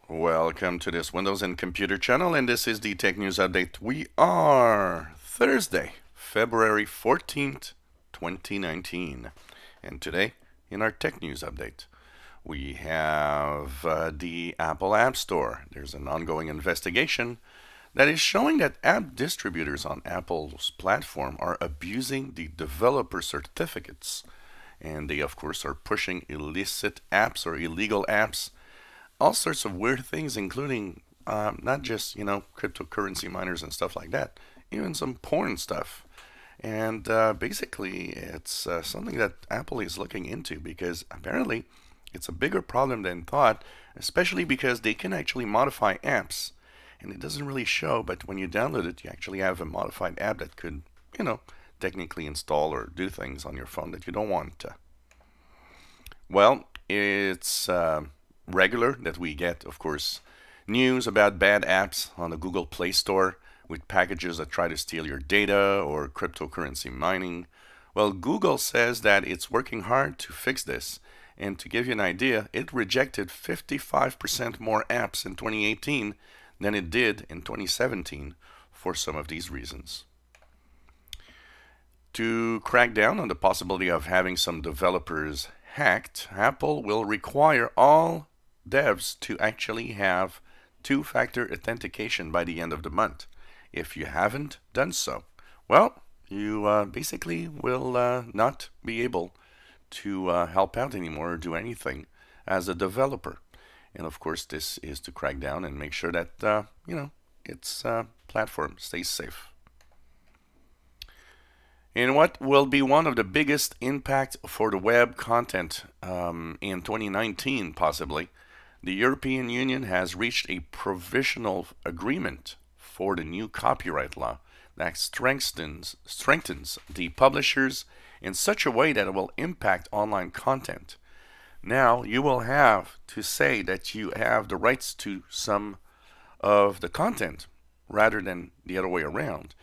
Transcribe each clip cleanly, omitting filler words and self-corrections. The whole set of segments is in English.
Welcome to this Windows and Computer channel, and this is the Tech News Update. We are Thursday, February 14th, 2019. And today, in our Tech News Update, we have the Apple App Store. There's an ongoing investigation that is showing that app distributors on Apple's platform are abusing the developer certificates. And they, of course, are pushing illicit apps or illegal apps, all sorts of weird things, including not just cryptocurrency miners and stuff like that, even some porn stuff. And basically, it's something that Apple is looking into because apparently it's a bigger problem than thought, especially because they can actually modify apps, and it doesn't really show. But when you download it, you actually have a modified app that could, technically install or do things on your phone that you don't want to. Well, it's regular that we get, of course, news about bad apps on the Google Play Store with packages that try to steal your data or cryptocurrency mining. Well, Google says that it's working hard to fix this. And to give you an idea, it rejected 55% more apps in 2018 than it did in 2017 for some of these reasons. To crack down on the possibility of having some developers hacked, Apple will require all devs to actually have two-factor authentication by the end of the month. If you haven't done so, well, you basically will not be able to help out anymore or do anything as a developer. And of course, this is to crack down and make sure that its platform stays safe. In what will be one of the biggest impact for the web content in 2019, possibly, the European Union has reached a provisional agreement for the new copyright law that strengthens the publishers in such a way that it will impact online content. Now, you will have to say that you have the rights to some of the content rather than the other way around.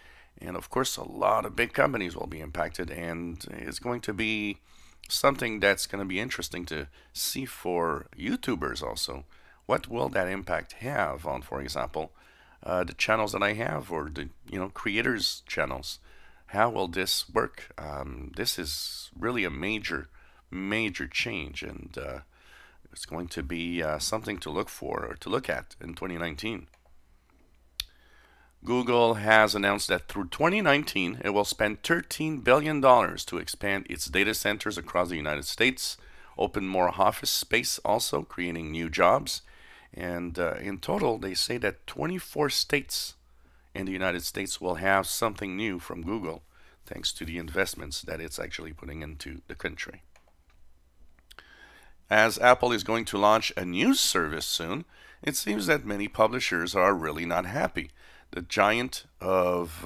And of course, a lot of big companies will be impacted, and it's going to be something that's going to be interesting to see for YouTubers also. What will that impact have on, for example, the channels that I have, or the creators' channels? How will this work? This is really a major change, and it's going to be something to look for or to look at in 2019. Google has announced that through 2019, it will spend $13 billion to expand its data centers across the United States, open more office space also, creating new jobs. And in total, they say that 24 states in the United States will have something new from Google, thanks to the investments that it's actually putting into the country. As Apple is going to launch a news service soon, it seems that many publishers are really not happy. The giant of,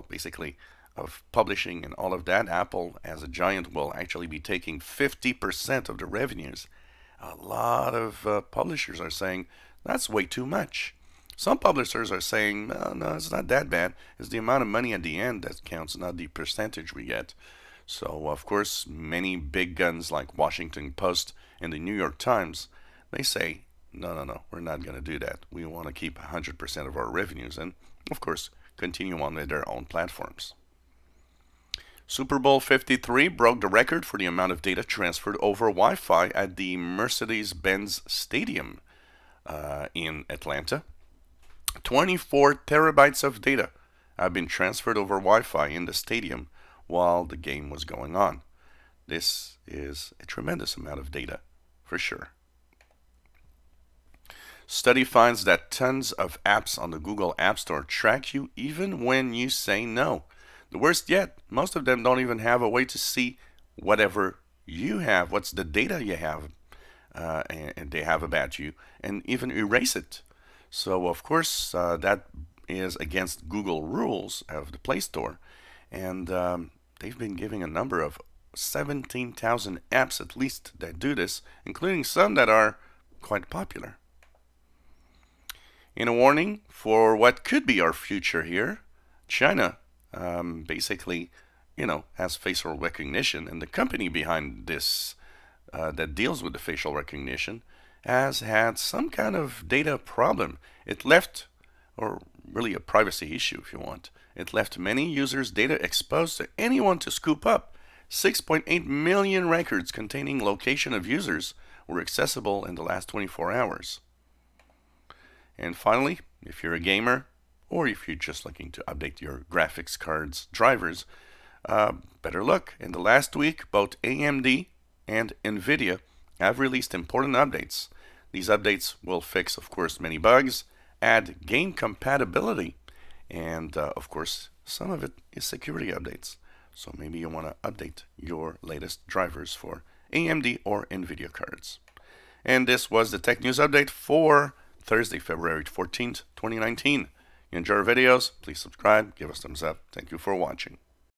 basically of publishing and all of that, Apple as a giant will actually be taking 50% of the revenues. A lot of publishers are saying that's way too much. Some publishers are saying, no, it's not that bad. It's the amount of money at the end that counts, not the percentage we get. So, of course, many big guns like Washington Post and the New York Times, they say, no, we're not going to do that. We want to keep 100% of our revenues and, of course, continue on with their own platforms. Superbowl 53 broke the record for the amount of data transferred over Wi-Fi at the Mercedes-Benz Stadium in Atlanta. 24 terabytes of data have been transferred over Wi-Fi in the stadium while the game was going on. This is a tremendous amount of data, for sure. Study finds that tons of apps on the Google App Store track you even when you say no. The worst yet, most of them don't even have a way to see whatever you have, what's the data you have, and they have about you, and even erase it. So, of course, that is against Google rules of the Play Store, and they've been giving a number of 17,000 apps at least that do this, including some that are quite popular. In a warning for what could be our future here, China basically, has facial recognition, and the company behind this that deals with the facial recognition has had some kind of data problem. It left, or really a privacy issue if you want, it left many users' data exposed to anyone to scoop up. 6.8 million records containing location of users were accessible in the last 24 hours. And finally, if you're a gamer, or if you're just looking to update your graphics cards drivers, better look. In the last week, both AMD and NVIDIA have released important updates. These updates will fix, of course, many bugs, add game compatibility, and of course, some of it is security updates. So maybe you want to update your latest drivers for AMD or NVIDIA cards. And this was the Tech News Update for Thursday, February 14th, 2019. You enjoy our videos, please subscribe, give us thumbs up. Thank you for watching.